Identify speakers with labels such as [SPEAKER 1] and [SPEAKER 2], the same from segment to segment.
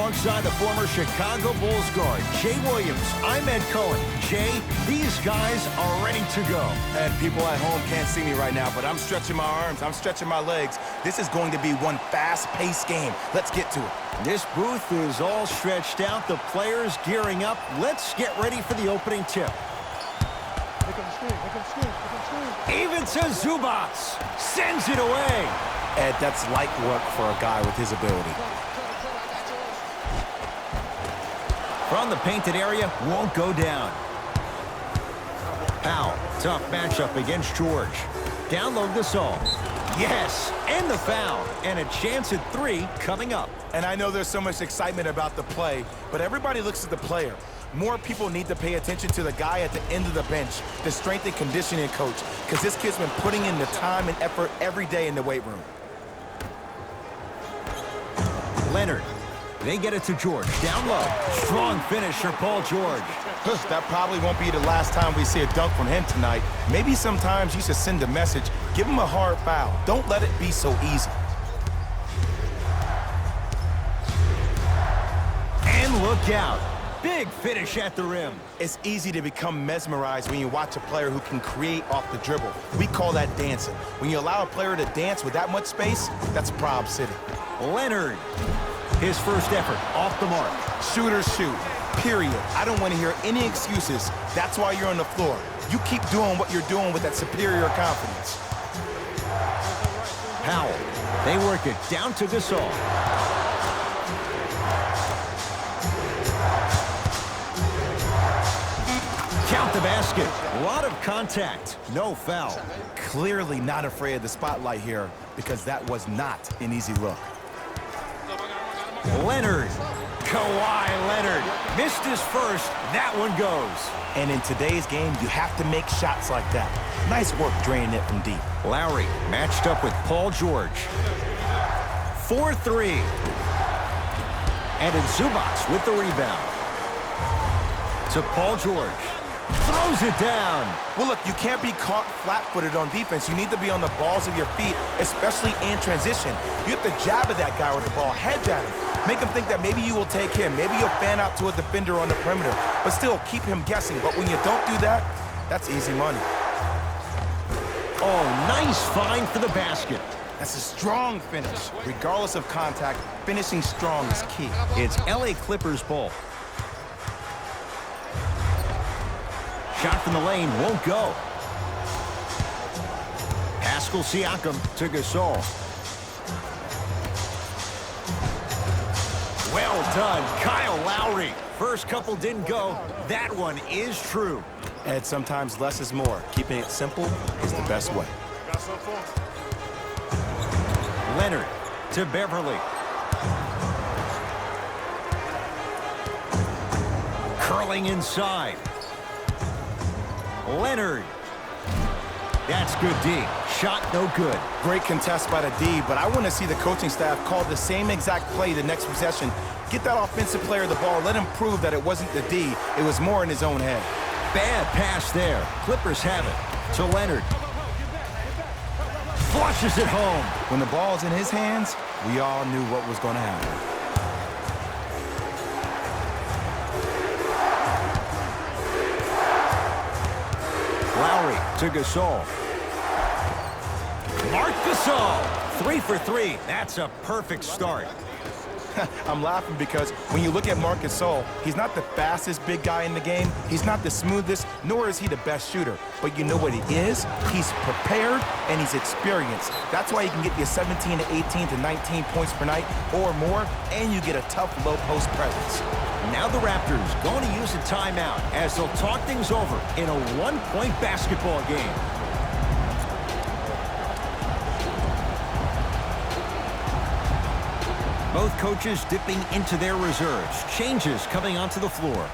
[SPEAKER 1] alongside the former Chicago Bulls guard, Jay Williams. I'm Ed Cohen. Jay, these guys are ready to go.
[SPEAKER 2] And people at home can't see me right now, but I'm stretching my arms, I'm stretching my legs. This is going to be one fast-paced game. Let's get to it.
[SPEAKER 1] This booth is all stretched out. The players gearing up. Let's get ready for the opening tip. Even to Zubats. Sends it away.
[SPEAKER 2] Ed, that's light work for a guy with his ability.
[SPEAKER 1] From the painted area, won't go down. Powell, tough matchup against George. Download this all. Yes, and the foul. And a chance at 3 coming up.
[SPEAKER 2] And I know there's so much excitement about the play, but everybody looks at the player. More people need to pay attention to the guy at the end of the bench, the strength and conditioning coach, because this kid's been putting in the time and effort every day in the weight room.
[SPEAKER 1] Leonard. They get it to George. Down low. Strong finish for Paul George.
[SPEAKER 2] That probably won't be the last time we see a dunk from him tonight. Maybe sometimes you should send a message. Give him a hard foul. Don't let it be so easy.
[SPEAKER 1] And look out. Big finish at the rim.
[SPEAKER 2] It's easy to become mesmerized when you watch a player who can create off the dribble. We call that dancing. When you allow a player to dance with that much space, that's Prob City.
[SPEAKER 1] Leonard. His first effort off the mark.
[SPEAKER 2] Shooters shoot, period. I don't want to hear any excuses. That's why you're on the floor. You keep doing what you're doing with that superior confidence.
[SPEAKER 1] Powell. They work it down to Gasol. Count the basket. A lot of contact. No foul.
[SPEAKER 2] Clearly not afraid of the spotlight here because that was not an easy look.
[SPEAKER 1] Leonard. Kawhi Leonard. Missed his first. That one goes.
[SPEAKER 2] And in today's game, you have to make shots like that. Nice work draining it from deep.
[SPEAKER 1] Lowry matched up with Paul George. 4-3. And it's Zubats with the rebound. To Paul George. Throws it down.
[SPEAKER 2] Well, look, you can't be caught flat-footed on defense. You need to be on the balls of your feet, especially in transition. You have to jab at that guy with the ball, hedge at him. Make him think that maybe you will take him. Maybe you'll fan out to a defender on the perimeter, but still keep him guessing. But when you don't do that, that's easy money.
[SPEAKER 1] Oh, nice find for the basket.
[SPEAKER 2] That's a strong finish. Regardless of contact, finishing strong is key.
[SPEAKER 1] It's LA Clippers ball. Shot from the lane won't go. Pascal Siakam to Gasol. Well done, Kyle Lowry. First couple didn't go. That one is true.
[SPEAKER 2] And sometimes less is more. Keeping it simple is the best way.
[SPEAKER 1] Leonard to Beverly. Curling inside. Leonard. That's good D. Shot no good.
[SPEAKER 2] Great contest by the D, but I want to see the coaching staff call the same exact play the next possession. Get that offensive player the ball. Let him prove that it wasn't the D. It was more in his own head.
[SPEAKER 1] Bad pass there. Clippers have it. To Leonard. Flushes it home.
[SPEAKER 2] When the ball's in his hands, we all knew what was going to happen.
[SPEAKER 1] Lowry to Gasol. Marc Gasol. 3 for 3. That's a perfect start.
[SPEAKER 2] I'm laughing because when you look at Marc Gasol, he's not the fastest big guy in the game. He's not the smoothest, nor is he the best shooter. But you know what he is? He's prepared and he's experienced. That's why he can get you 17 to 18 to 19 points per night or more, and you get a tough low post presence.
[SPEAKER 1] Now the Raptors going to use a timeout as they'll talk things over in a one-point basketball game. Both coaches dipping into their reserves. Changes coming onto the floor.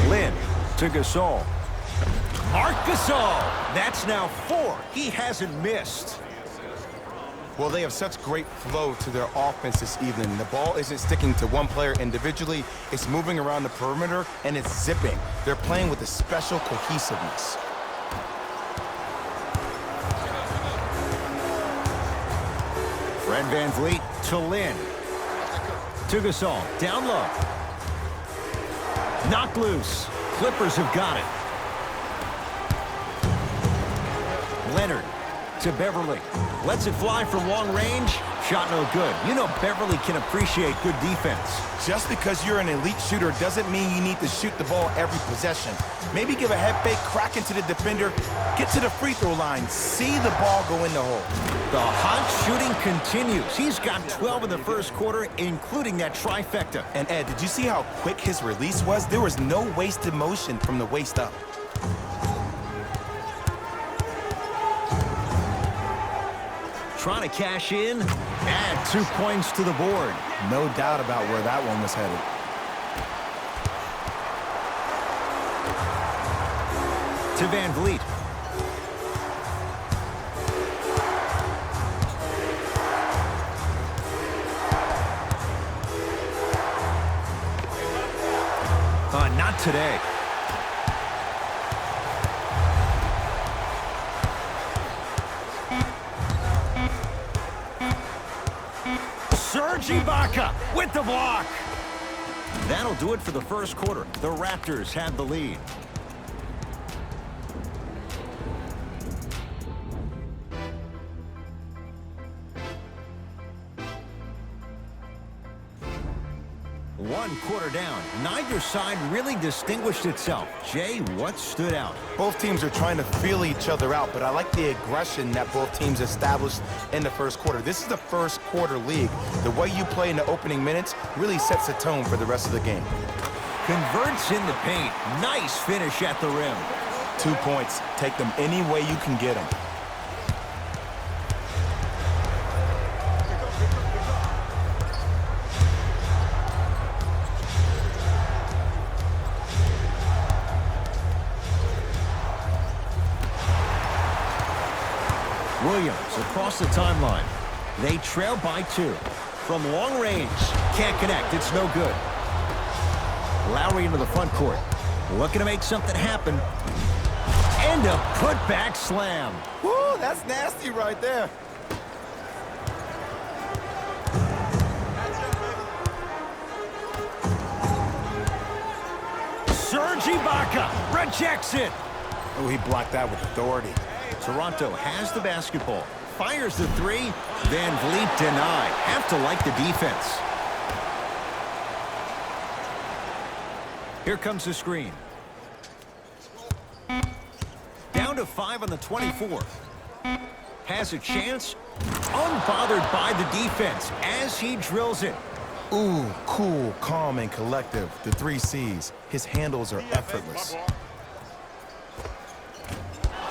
[SPEAKER 1] Lynn to Gasol. Marc Gasol. That's now 4. He hasn't missed.
[SPEAKER 2] Well, they have such great flow to their offense this evening. The ball isn't sticking to one player individually. It's moving around the perimeter, and it's zipping. They're playing with a special cohesiveness.
[SPEAKER 1] Fred VanVleet to Lynn. To Gasol, down low. Knocked loose. Clippers have got it. Leonard to Beverly. Lets it fly from long range. Shot no good. You know Beverly can appreciate good defense.
[SPEAKER 2] Just because you're an elite shooter doesn't mean you need to shoot the ball every possession. Maybe give a head fake, crack into the defender, get to the free throw line, see the ball go in the hole.
[SPEAKER 1] The hot shooting continues. He's got 12 in the first quarter, including that trifecta.
[SPEAKER 2] And Ed, did you see how quick his release was? There was no wasted motion from the waist up.
[SPEAKER 1] Trying to cash in, add 2 points to the board.
[SPEAKER 2] No doubt about where that one was headed.
[SPEAKER 1] To VanVleet. Not today. Serge Ibaka with the block. That'll do it for the first quarter. The Raptors have the lead. One quarter down. Neither side really distinguished itself. Jay, what stood out?
[SPEAKER 2] Both teams are trying to feel each other out, but I like the aggression that both teams established in the first quarter. This is the first quarter league. The way you play in the opening minutes really sets the tone for the rest of the game.
[SPEAKER 1] Converts in the paint. Nice finish at the rim.
[SPEAKER 2] 2 points. Take them any way you can get them.
[SPEAKER 1] Williams across the timeline. They trail by 2. From long range. Can't connect. It's no good. Lowry into the front court. Looking to make something happen. And a putback slam.
[SPEAKER 2] Woo, that's nasty right there.
[SPEAKER 1] Serge Ibaka rejects it.
[SPEAKER 2] Oh, he blocked that with authority.
[SPEAKER 1] Toronto has the basketball. Fires the 3. VanVleet denied. Have to like the defense. Here comes the screen. Down to 5 on the 24. Has a chance. Unbothered by the defense as he drills it.
[SPEAKER 2] Ooh, cool, calm, and collective. The 3 C's. His handles are effortless.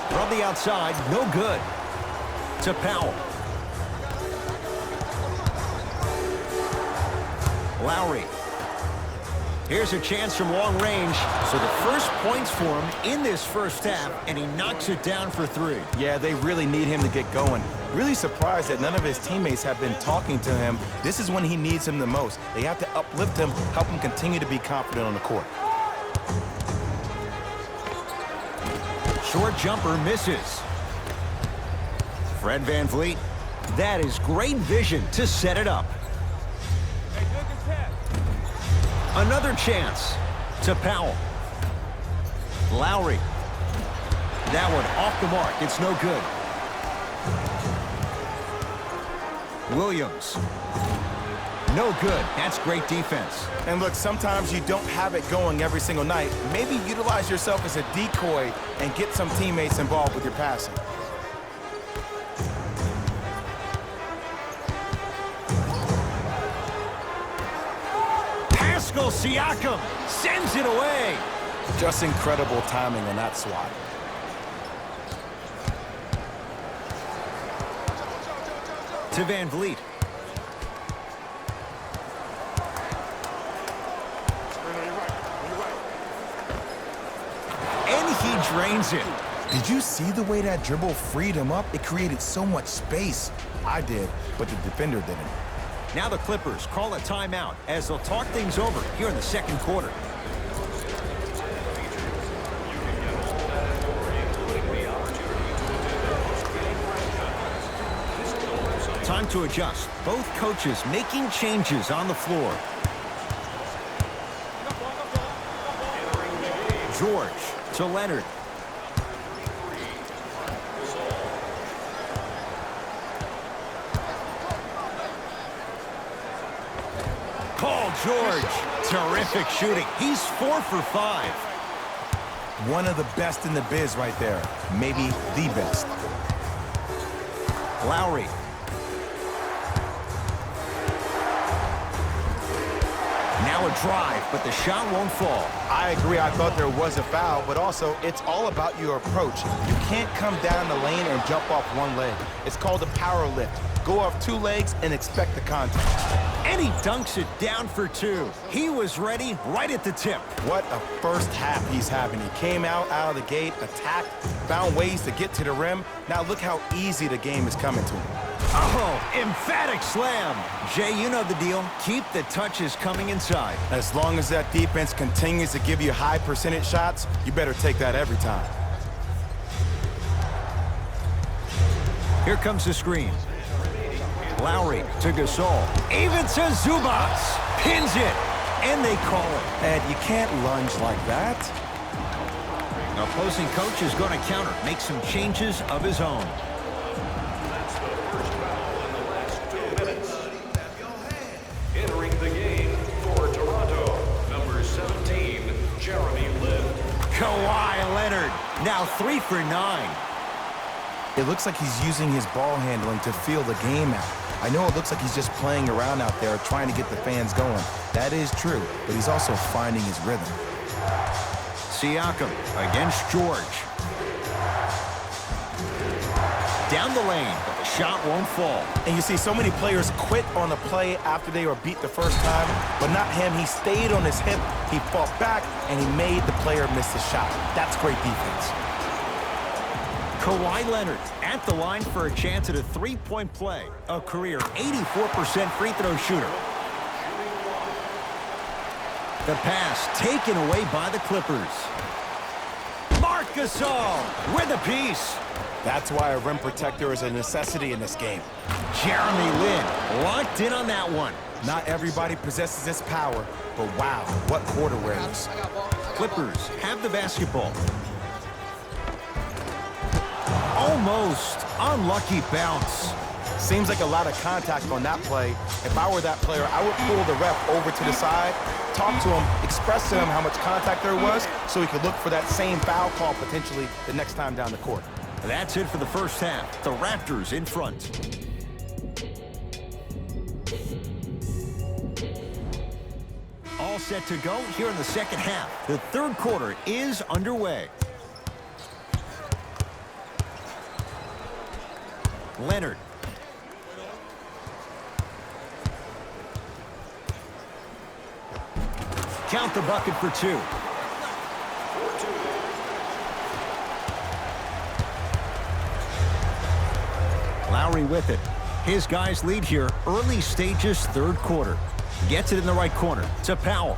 [SPEAKER 1] From the outside, no good. To Powell. Lowry. Here's a chance from long range. So the first points for him in this first half, and he knocks it down for 3.
[SPEAKER 2] Yeah, they really need him to get going. Really surprised that none of his teammates have been talking to him. This is when he needs him the most. They have to uplift him, help him continue to be confident on the court.
[SPEAKER 1] Short jumper misses. Fred VanVleet. That is great vision to set it up. Another chance to Powell. Lowry. That one off the mark. It's no good. Williams. No good. That's great defense.
[SPEAKER 2] And look, sometimes you don't have it going every single night. Maybe utilize yourself as a decoy and get some teammates involved with your passing.
[SPEAKER 1] Siakam sends it away.
[SPEAKER 2] Just incredible timing on that swat.
[SPEAKER 1] To VanVleet. And he drains it.
[SPEAKER 2] Did you see the way that dribble freed him up? It created so much space. I did, but the defender didn't.
[SPEAKER 1] Now the Clippers call a timeout as they'll talk things over here in the second quarter. Time to adjust. Both coaches making changes on the floor. George to Leonard. Paul George. Terrific shooting. He's 4 for 5.
[SPEAKER 2] One of the best in the biz right there. Maybe the best.
[SPEAKER 1] Lowry. Now a drive, but the shot won't fall.
[SPEAKER 2] I agree. I thought there was a foul, but also it's all about your approach. You can't come down the lane and jump off one leg. It's called a power lift. Go off 2 legs and expect the contact.
[SPEAKER 1] And he dunks it down for 2. He was ready right at the tip.
[SPEAKER 2] What a first half he's having. He came out of the gate, attacked, found ways to get to the rim. Now look how easy the game is coming to him.
[SPEAKER 1] Oh, emphatic slam. Jay, you know the deal. Keep the touches coming inside.
[SPEAKER 2] As long as that defense continues to give you high percentage shots, you better take that every time.
[SPEAKER 1] Here comes the screen. Lowry to Gasol. Even to Zubats. Pins it. And they call it.
[SPEAKER 2] And you can't lunge like that.
[SPEAKER 1] Opposing coach is going to counter. Make some changes of his own.
[SPEAKER 3] That's the first foul in the last 2 minutes. Entering the game for Toronto, number 17, Jeremy Lin.
[SPEAKER 1] Kawhi Leonard. Now 3 for 9.
[SPEAKER 2] It looks like he's using his ball handling to feel the game out. I know it looks like he's just playing around out there trying to get the fans going. That is true, but he's also finding his rhythm.
[SPEAKER 1] Siakam against George. Down the lane, but the shot won't fall.
[SPEAKER 2] And you see so many players quit on a play after they were beat the first time, but not him. He stayed on his hip, he fought back, and he made the player miss the shot. That's great defense.
[SPEAKER 1] Kawhi Leonard at the line for a chance at a 3-point play. A career 84% free throw shooter. The pass taken away by the Clippers. Marc Gasol with a piece.
[SPEAKER 2] That's why a rim protector is a necessity in this game.
[SPEAKER 1] Jeremy Lin locked in on that one.
[SPEAKER 2] Not everybody possesses this power, but wow, what court awareness.
[SPEAKER 1] Clippers have the basketball. Almost unlucky bounce.
[SPEAKER 2] Seems like a lot of contact on that play. If I were that player, I would pull the ref over to the side, talk to him, express to him how much contact there was so he could look for that same foul call potentially the next time down the court.
[SPEAKER 1] That's it for the first half. The Raptors in front. All set to go here in the second half. The third quarter is underway. Leonard. Count the bucket for 2. Lowry with it. His guys lead here early stages, third quarter. Gets it in the right corner to Powell.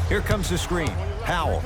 [SPEAKER 1] Here comes the screen. Powell.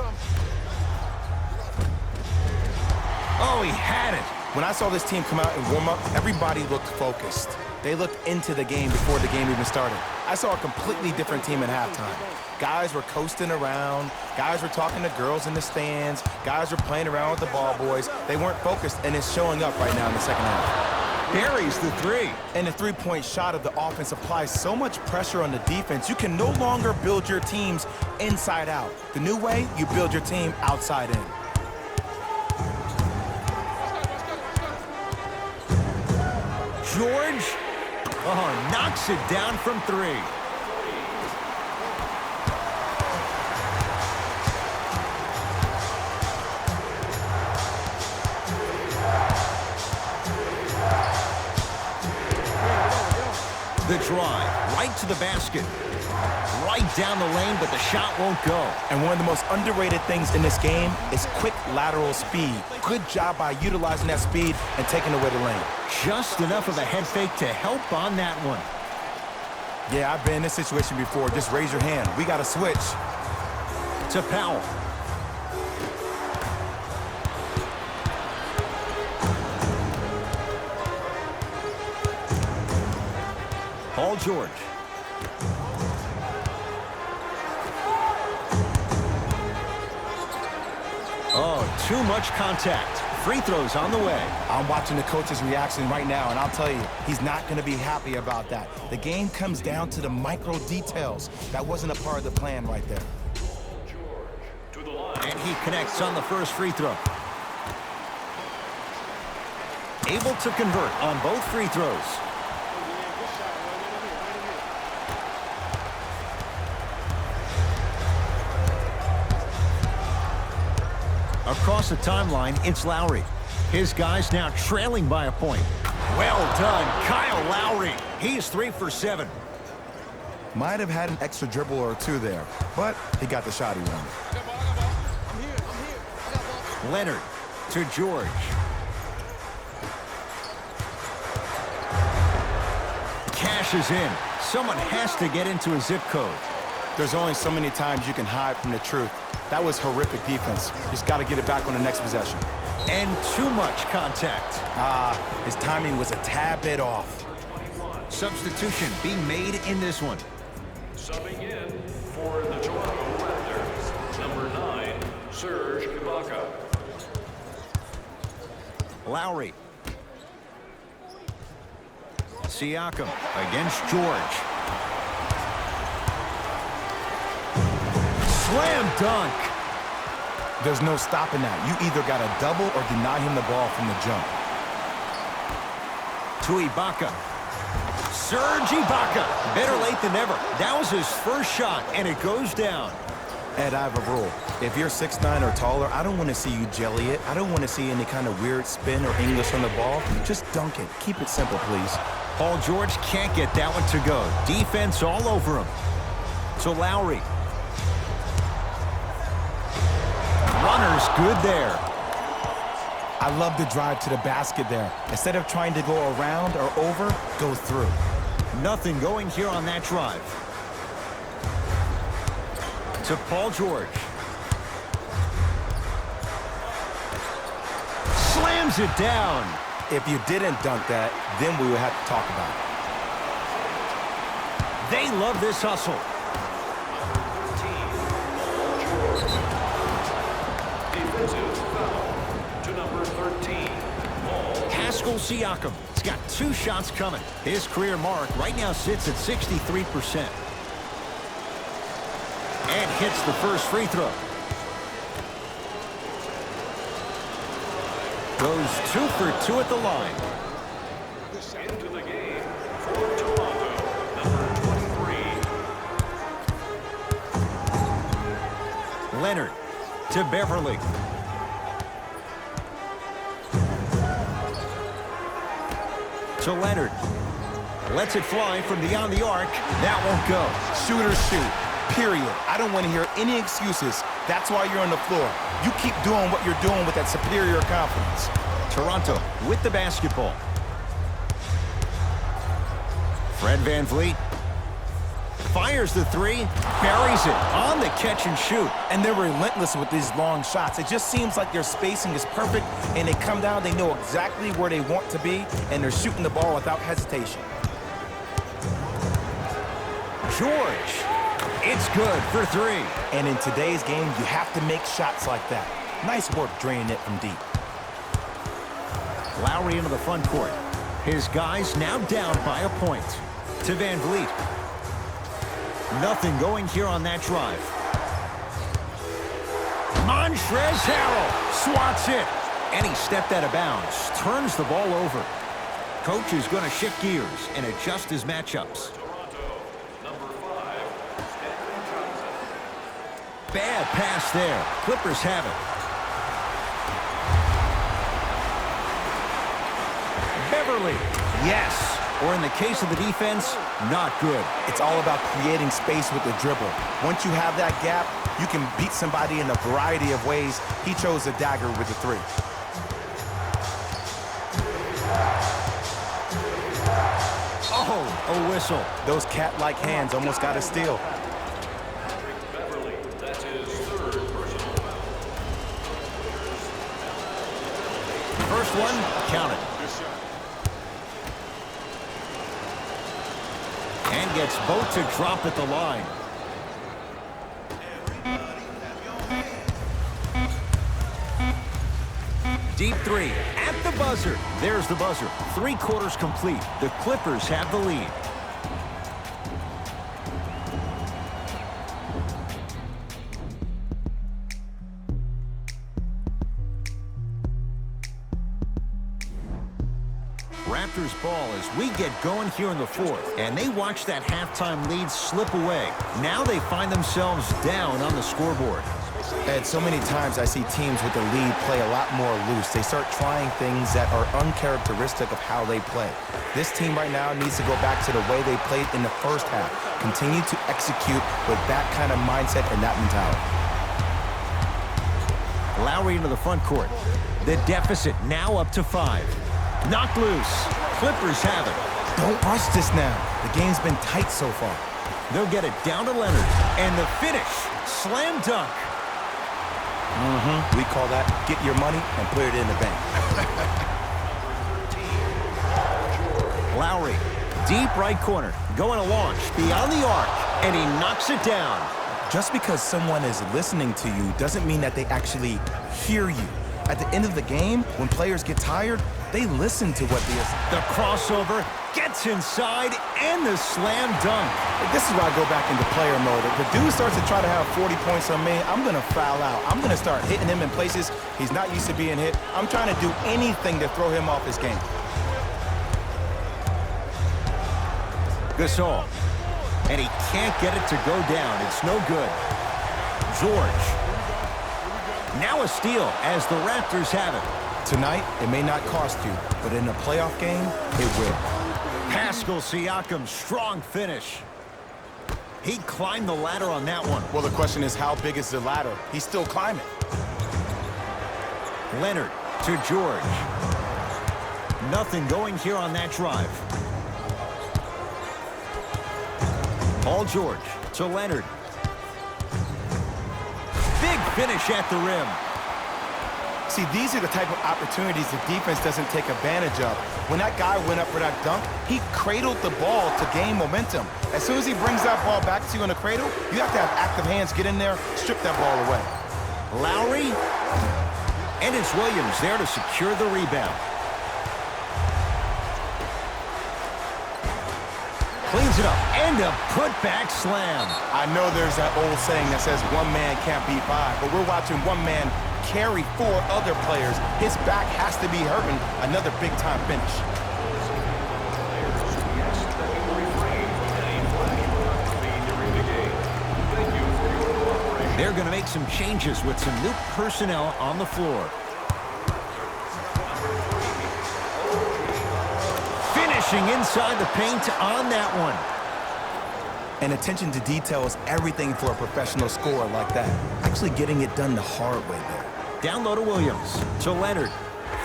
[SPEAKER 1] Oh, he had it.
[SPEAKER 2] When I saw this team come out and warm up, everybody looked focused. They looked into the game before the game even started. I saw a completely different team at halftime. Guys were coasting around. Guys were talking to girls in the stands. Guys were playing around with the ball boys. They weren't focused, and it's showing up right now in the second half.
[SPEAKER 1] Buries the 3.
[SPEAKER 2] And the three-point shot of the offense applies so much pressure on the defense. You can no longer build your teams inside out. The new way, you build your team outside in.
[SPEAKER 1] George, knocks it down from 3. The drive, right to the basket. Right down the lane, but the shot won't go.
[SPEAKER 2] And one of the most underrated things in this game is quick lateral speed. Good job by utilizing that speed and taking away the lane.
[SPEAKER 1] Just enough of a head fake to help on that one.
[SPEAKER 2] Yeah, I've been in this situation before. Just raise your hand. We got to switch.
[SPEAKER 1] To Powell. Paul George. Oh, too much contact. Free throws on the way.
[SPEAKER 2] I'm watching the coach's reaction right now, and I'll tell you, he's not going to be happy about that. The game comes down to the micro details. That wasn't a part of the plan right there.
[SPEAKER 3] To the line.
[SPEAKER 1] And he connects on the first free throw. Able to convert on both free throws. Across the timeline, it's Lowry. His guys now trailing by a point. Well done, Kyle Lowry. He's 3 for 7.
[SPEAKER 2] Might have had an extra dribble or two there, but he got the shot he wanted.
[SPEAKER 1] Leonard to George. Cashes in. Someone has to get into a zip code.
[SPEAKER 2] There's only so many times you can hide from the truth. That was horrific defense. Just got to get it back on the next possession.
[SPEAKER 1] And too much contact.
[SPEAKER 2] His timing was a tad bit off.
[SPEAKER 1] Substitution being made in this one.
[SPEAKER 3] Subbing in for the Toronto Raptors, number 9, Serge Ibaka.
[SPEAKER 1] Lowry. Siakam against George. Slam dunk.
[SPEAKER 2] There's no stopping that. You either got to double or deny him the ball from the jump.
[SPEAKER 1] To Ibaka. Serge Ibaka. Better late than never. That was his first shot, and it goes down.
[SPEAKER 2] Ed, I have a rule. If you're 6'9" or taller, I don't want to see you jelly it. I don't want to see any kind of weird spin or English on the ball. Just dunk it. Keep it simple, please.
[SPEAKER 1] Paul George can't get that one to go. Defense all over him. To Lowry. Runner's good there.
[SPEAKER 2] I love the drive to the basket there. Instead of trying to go around or over, go through.
[SPEAKER 1] Nothing going here on that drive. To Paul George. Slams it down.
[SPEAKER 2] If you didn't dunk that, then we would have to talk about it.
[SPEAKER 1] They love this hustle.
[SPEAKER 3] Defensive foul to number 13, Paul.
[SPEAKER 1] Pascal Siakam. He's got 2 shots coming. His career mark right now sits at 63%. And hits the first free throw. Goes 2 for 2 at the line.
[SPEAKER 3] Into the game for Toronto, number 23.
[SPEAKER 1] Leonard to Beverly. To Leonard. Lets it fly from beyond the arc. That won't go.
[SPEAKER 2] Shooters shoot. Period. I don't want to hear any excuses. That's why you're on the floor. You keep doing what you're doing with that superior confidence.
[SPEAKER 1] Toronto with the basketball. Fred VanVleet fires the 3, buries it on the catch and shoot.
[SPEAKER 2] And they're relentless with these long shots. It just seems like their spacing is perfect, and they come down, they know exactly where they want to be, and they're shooting the ball without hesitation.
[SPEAKER 1] George. It's good for 3.
[SPEAKER 2] And in today's game, you have to make shots like that. Nice work draining it from deep.
[SPEAKER 1] Lowry into the front court. His guys now down by a point. To VanVleet. Nothing going here on that drive. Montrezl Harrell swats it. And he stepped out of bounds. Turns the ball over. Coach is going to shift gears and adjust his matchups. Bad pass there. Clippers have it. Beverly. Yes. Or in the case of the defense, not good.
[SPEAKER 2] It's all about creating space with the dribble. Once you have that gap, you can beat somebody in a variety of ways. He chose a dagger with the 3.
[SPEAKER 1] Oh, a whistle.
[SPEAKER 2] Those cat-like hands almost got a steal.
[SPEAKER 1] First one, counted. gets both to drop at the line. Deep three at the buzzer. There's the buzzer. 3 quarters complete. The Clippers have the lead. Raptors ball as we get going here in the 4th. And they watch that halftime lead slip away. Now they find themselves down on the scoreboard.
[SPEAKER 2] Ed, so many times I see teams with the lead play a lot more loose. They start trying things that are uncharacteristic of how they play. This team right now needs to go back to the way they played in the first half. Continue to execute with that kind of mindset and that mentality.
[SPEAKER 1] Lowry into the front court. The deficit now up to 5. Knocked loose. Clippers have it.
[SPEAKER 2] Don't rush this now. The game's been tight so far.
[SPEAKER 1] They'll get it down to Leonard. And the finish. Slam dunk.
[SPEAKER 2] We call that get your money and put it in the bank.
[SPEAKER 1] Lowry, deep right corner, going to launch beyond the arc, and he knocks it down.
[SPEAKER 2] Just because someone is listening to you doesn't mean that they actually hear you. At the end of the game, when players get tired, they listen to what they say.
[SPEAKER 1] The crossover gets inside, and the slam dunk.
[SPEAKER 2] This is why I go back into player mode. If the dude starts to try to have 40 points on me, I'm going to foul out. I'm going to start hitting him in places he's not used to being hit. I'm trying to do anything to throw him off his game.
[SPEAKER 1] Gasol, and he can't get it to go down. It's no good. George. Now a steal as the Raptors have it.
[SPEAKER 2] Tonight, it may not cost you, but in a playoff game, it will.
[SPEAKER 1] Pascal Siakam's strong finish. He climbed the ladder on that one.
[SPEAKER 2] Well, the question is, how big is the ladder? He's still climbing.
[SPEAKER 1] Leonard to George. Nothing going here on that drive. Paul George to Leonard. Big finish at the rim.
[SPEAKER 2] See, these are the type of opportunities the defense doesn't take advantage of. When that guy went up for that dunk, he cradled the ball to gain momentum. As soon as he brings that ball back to you in the cradle, you have to have active hands get in there, strip that ball away.
[SPEAKER 1] Lowry, and it's Williams there to secure the rebound. Cleans it up, and a putback slam.
[SPEAKER 2] I know there's that old saying that says one man can't beat 5, but we're watching one man carry 4 other players. His back has to be hurting. Another big-time finish.
[SPEAKER 1] They're going to make some changes with some new personnel on the floor. Finishing inside the paint on that one.
[SPEAKER 2] And attention to detail is everything for a professional scorer like that. Actually getting it done the hard way there.
[SPEAKER 1] Down low to Williams, to Leonard.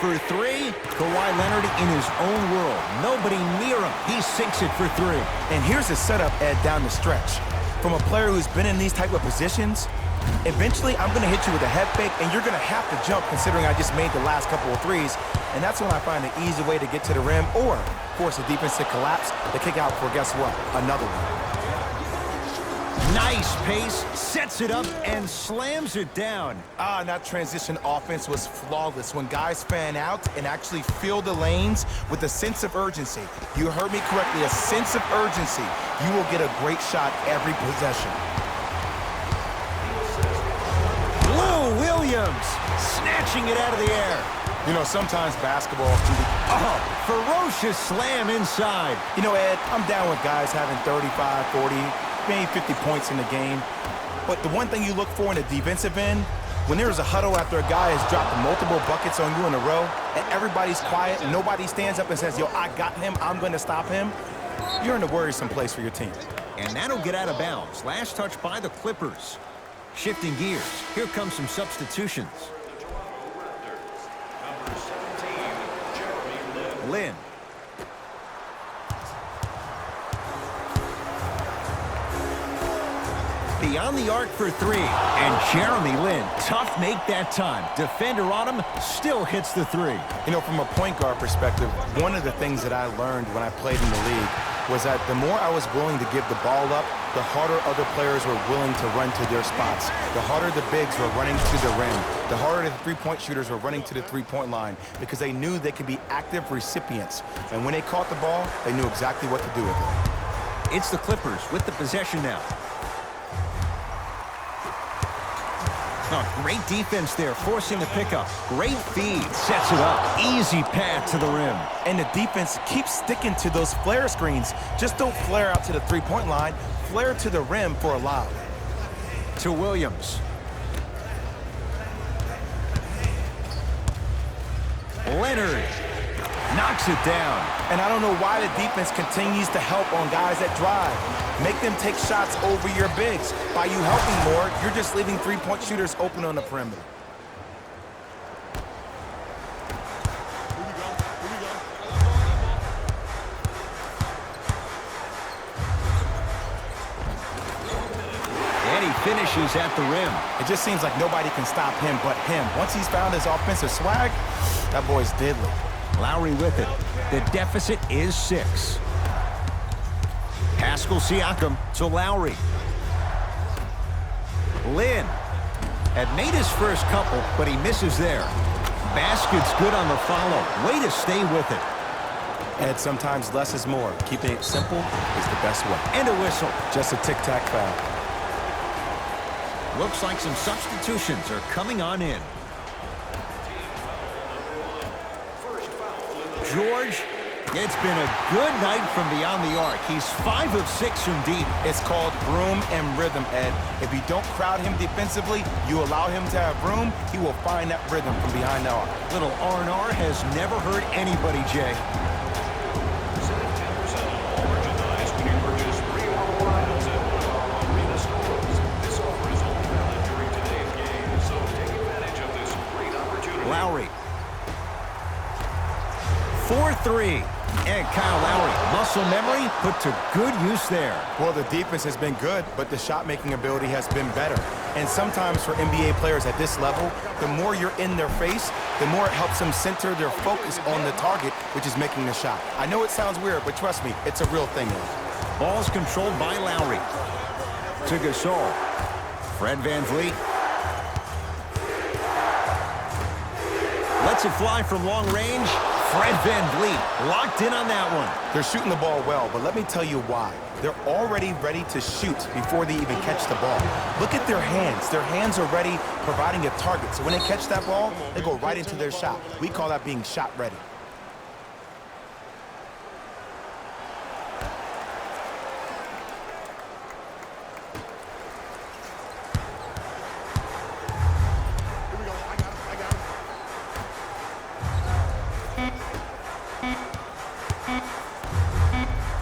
[SPEAKER 1] For 3, Kawhi Leonard in his own world. Nobody near him. He sinks it for 3.
[SPEAKER 2] And here's the setup, Ed, down the stretch. From a player who's been in these type of positions, eventually I'm going to hit you with a head fake, and you're going to have to jump considering I just made the last couple of threes. And that's when I find an easy way to get to the rim or force the defense to collapse. The kick out for, guess what, another one.
[SPEAKER 1] Nice pace, sets it up, and slams it down.
[SPEAKER 2] And that transition offense was flawless. When guys fan out and actually fill the lanes with a sense of urgency. You heard me correctly, a sense of urgency. You will get a great shot every possession.
[SPEAKER 1] Lou Williams, snatching it out of the air.
[SPEAKER 2] You know, sometimes basketball can be...
[SPEAKER 1] Ferocious slam inside.
[SPEAKER 2] You know, Ed, I'm down with guys having 35, 40, maybe 50 points in the game. But the one thing you look for in a defensive end, when there's a huddle after a guy has dropped multiple buckets on you in a row, and everybody's quiet, and nobody stands up and says, yo, I got him, I'm going to stop him, you're in a worrisome place for your team.
[SPEAKER 1] And that'll get out of bounds. Last touch by the Clippers. Shifting gears. Here comes some substitutions. Lynn. Beyond the arc for three. And Jeremy Lin, tough make that time. Defender on him, still hits the three.
[SPEAKER 2] You know, from a point guard perspective, one of the things that I learned when I played in the league was that the more I was willing to give the ball up, the harder other players were willing to run to their spots. The harder the bigs were running to the rim. The harder the three-point shooters were running to the three-point line because they knew they could be active recipients. And when they caught the ball, they knew exactly what to do with it.
[SPEAKER 1] It's the Clippers with the possession now. Oh, great defense there, forcing the pickup. Great feed, sets it up. Easy path to the rim.
[SPEAKER 2] And the defense keeps sticking to those flare screens. Just don't flare out to the three-point line. Flare to the rim for a lob.
[SPEAKER 1] To Williams. Leonard knocks it down.
[SPEAKER 2] And I don't know why the defense continues to help on guys that drive. Make them take shots over your bigs. By you helping more, you're just leaving three-point shooters open on the perimeter.
[SPEAKER 1] And he finishes at the rim.
[SPEAKER 2] It just seems like nobody can stop him but him. Once he's found his offensive swag, that boy's deadly.
[SPEAKER 1] Lowry with it. The deficit is 6. Pascal Siakam to Lowry. Lin had made his first couple, but he misses there. Basket's good on the follow. Way to stay with it.
[SPEAKER 2] And sometimes less is more. Keeping it simple is the best way.
[SPEAKER 1] And a whistle.
[SPEAKER 2] Just a tic-tac foul.
[SPEAKER 1] Looks like some substitutions are coming on in. George, it's been a good night from beyond the arc. He's 5 of 6 from deep.
[SPEAKER 2] It's called room and rhythm, Ed. If you don't crowd him defensively, you allow him to have room, he will find that rhythm from behind the arc.
[SPEAKER 1] Little R&R has never hurt anybody, Jay.
[SPEAKER 3] Save 10% on all merchandise when you purchase 3 or more items at one of our arena stores. This offer is only valid during today's game, so take advantage of this great opportunity.
[SPEAKER 1] Lowry. 4-3. And Kyle Lowry, muscle memory put to good use there.
[SPEAKER 2] Well, the defense has been good, but the shot-making ability has been better. And sometimes for NBA players at this level, the more you're in their face, the more it helps them center their focus on the target, which is making the shot. I know it sounds weird, but trust me, it's a real thing.
[SPEAKER 1] Ball's controlled by Lowry. To Gasol. Fred VanVleet. Lets it fly from long range. Fred VanVleet locked in on that one.
[SPEAKER 2] They're shooting the ball well, but let me tell you why. They're already ready to shoot before they even catch the ball. Look at their hands. Their hands are ready, providing a target. So when they catch that ball, they go right into their shot. We call that being shot ready.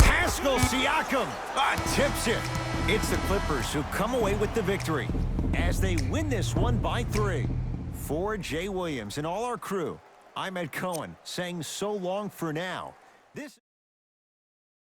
[SPEAKER 1] Pascal Siakam tips it. It's the Clippers who come away with the victory as they win this one by 3. For Jay Williams and all our crew, I'm Ed Cohen saying so long for now. This